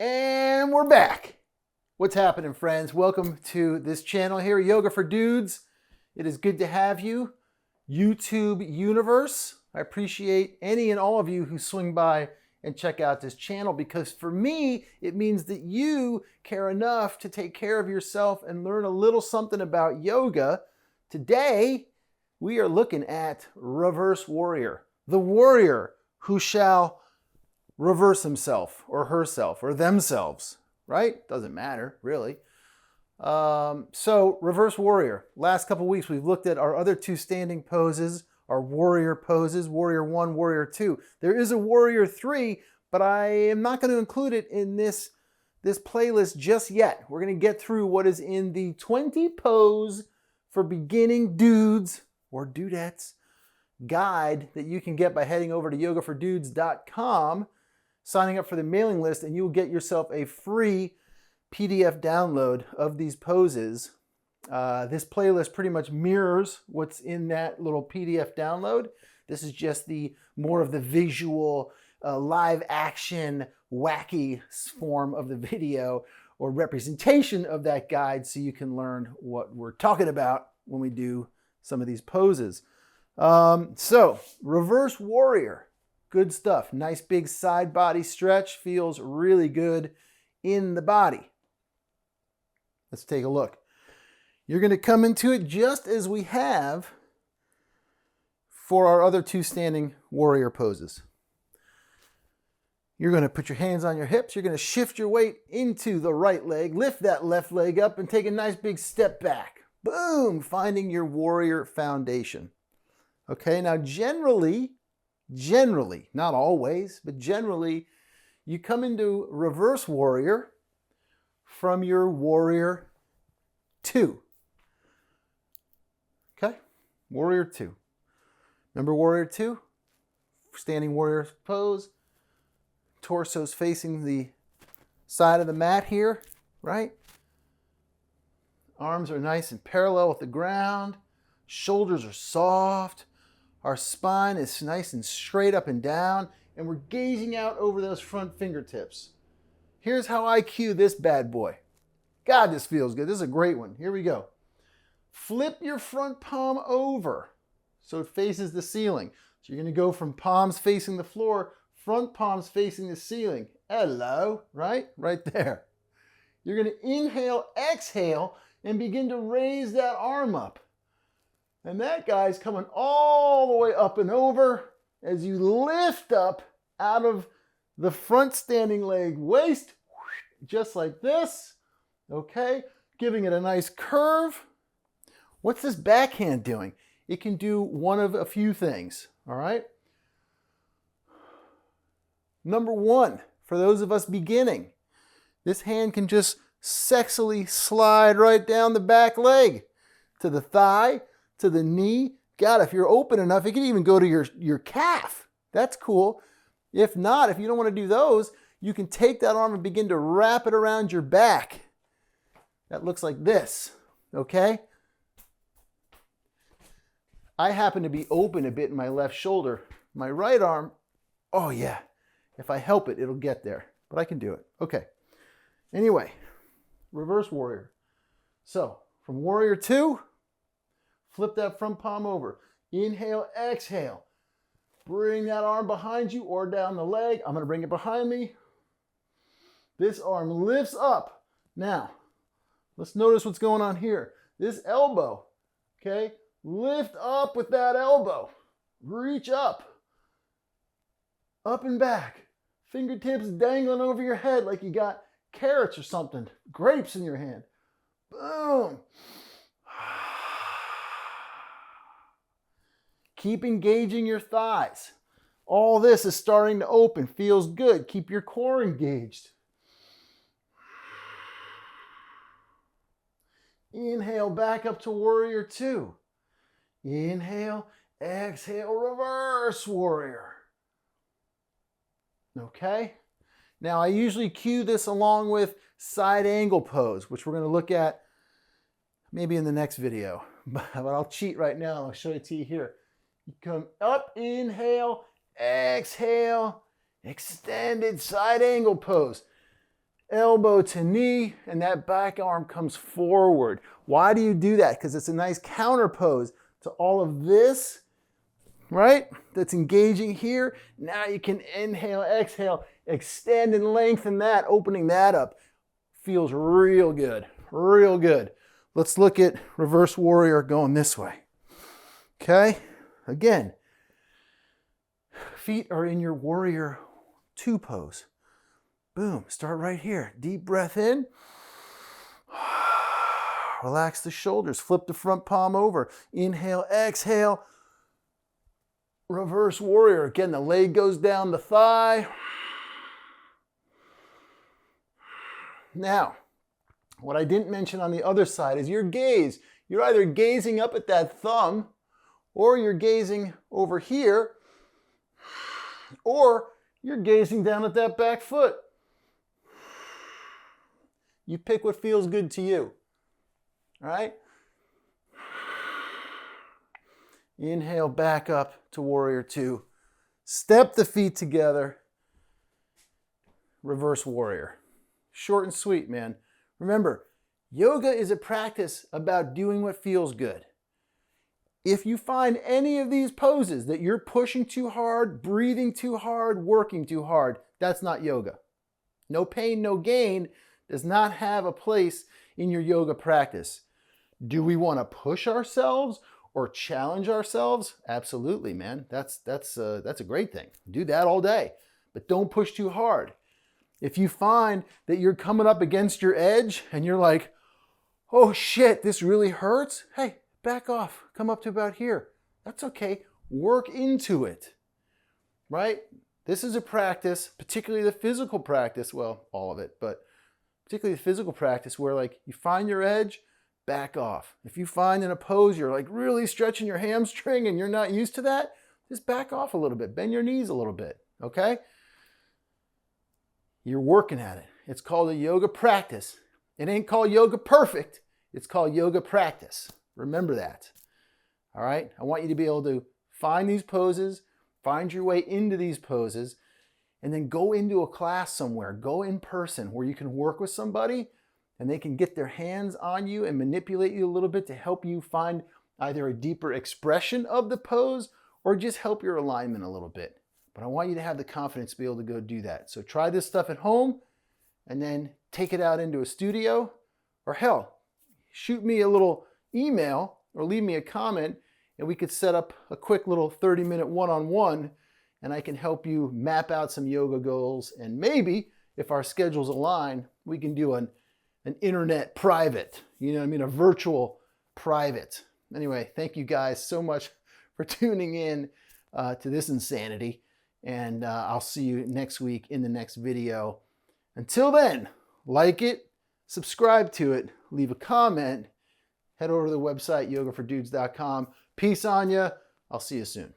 And we're back. What's happening, friends? Welcome to this channel here, Yoga for Dudes. It is good to have you, YouTube universe. I appreciate any and all of you who swing by and check out this channel, because for me, it means that you care enough to take care of yourself and learn a little something about yoga. Today, we are looking at Reverse Warrior, the warrior who shall reverse himself or herself or themselves, right? Doesn't matter, really. So Reverse Warrior. Last couple weeks, we've looked at our other two standing poses, our warrior poses, Warrior 1, Warrior 2. There is a Warrior 3, but I am not going to include it in this playlist just yet. We're going to get through what is in the 20 pose for beginning dudes or dudettes guide that you can get by heading over to yogafordudes.com, signing up for the mailing list, and you will get yourself a free PDF download of these poses. This playlist pretty much mirrors what's in that little PDF download. This is just the more of the visual, live action, wacky form of the video or representation of that guide, so you can learn what we're talking about when we do some of these poses. So, Reverse Warrior. Good stuff. Nice big side body stretch. Feels really good in the body. Let's take a look. You're going to come into it just as we have for our other two standing warrior poses. You're going to put your hands on your hips. You're going to shift your weight into the right leg. Lift that left leg up and take a nice big step back. Boom! Finding your warrior foundation. Okay, now generally, not always, but generally, you come into Reverse Warrior from your Warrior 2. Okay, Warrior 2. Remember Warrior 2? Standing warrior pose. Torso's facing the side of the mat here, right? Arms are nice and parallel with the ground. Shoulders are soft. Our spine is nice and straight up and down, and we're gazing out over those front fingertips. Here's how I cue this bad boy. God, this feels good. This is a great one. Here we go. Flip your front palm over so it faces the ceiling. So you're going to go from palms facing the floor, front palms facing the ceiling. Hello, right? Right there. You're going to inhale, exhale, and begin to raise that arm up. And that guy's coming all the way up and over as you lift up out of the front standing leg waist, just like this. Okay, giving it a nice curve. What's this backhand doing? It can do one of a few things, all right? Number one, for those of us beginning, this hand can just sexily slide right down the back leg to the thigh, to the knee. God, if you're open enough, it can even go to your calf. That's cool. If not, if you don't want to do those, you can take that arm and begin to wrap it around your back. That looks like this, okay? I happen to be open a bit in my left shoulder. My right arm, oh yeah, if I help it, it'll get there. But I can do it. Okay. Anyway, Reverse Warrior. So, from Warrior 2, flip that front palm over. Inhale, exhale. Bring that arm behind you or down the leg. I'm going to bring it behind me. This arm lifts up. Now, let's notice what's going on here. This elbow, okay? Lift up with that elbow. Reach up. Up and back. Fingertips dangling over your head like you got carrots or something. Grapes in your hand. Boom. Keep engaging your thighs. All this is starting to open. Feels good. Keep your core engaged. Inhale back up to Warrior 2. Inhale, exhale, Reverse Warrior. Okay? Now I usually cue this along with side angle pose, which we're going to look at maybe in the next video. But I'll cheat right now and I'll show it to you here. You come up, inhale, exhale, extended side angle pose. elbow to knee, and that back arm comes forward. Why do you do that? Because it's a nice counter pose to all of this, right? That's engaging here. Now you can inhale, exhale, extend and lengthen that, opening that up. Feels real good, real good. Let's look at reverse warrior going this way. Okay, again, feet are in your warrior 2 pose. Boom, start right here. Deep breath in. Relax the shoulders, flip the front palm over. Inhale, exhale. Reverse warrior. Again, the leg goes down the thigh. Now, what I didn't mention on the other side is your gaze. You're either gazing up at that thumb, or you're gazing over here, or you're gazing down at that back foot. You pick what feels good to you. All right? Inhale back up to warrior 2. Step the feet together. Reverse warrior. Short and sweet, man. Remember, yoga is a practice about doing what feels good. If you find any of these poses that you're pushing too hard, breathing too hard, working too hard, that's not yoga. No pain, no gain does not have a place in your yoga practice. Do we want to push ourselves or challenge ourselves? Absolutely, man. That's a great thing. Do that all day, but don't push too hard. If you find that you're coming up against your edge and you're like, oh shit, this really hurts. Hey, back off, come up to about here. That's okay, work into it, right? This is a practice, particularly the physical practice, well, all of it, but particularly the physical practice where like you find your edge, back off. If you find in a pose you're like really stretching your hamstring and you're not used to that, just back off a little bit, bend your knees a little bit, okay? You're working at it. It's called a yoga practice. It ain't called yoga perfect. It's called yoga practice. Remember that. All right? I want you to be able to find these poses, find your way into these poses, and then go into a class somewhere. Go in person where you can work with somebody and they can get their hands on you and manipulate you a little bit to help you find either a deeper expression of the pose or just help your alignment a little bit. But I want you to have the confidence to be able to go do that. So try this stuff at home and then take it out into a studio, or hell, shoot me a little email or leave me a comment and we could set up a quick little 30-minute one-on-one and I can help you map out some yoga goals, and maybe if our schedules align, we can do an internet private, you know what I mean, a virtual private. Anyway, thank you guys so much for tuning in to this insanity. And I'll see you next week in the next video. Until then, like it, subscribe to it, leave a comment, head over to the website, yogafordudes.com. Peace on ya. I'll see you soon.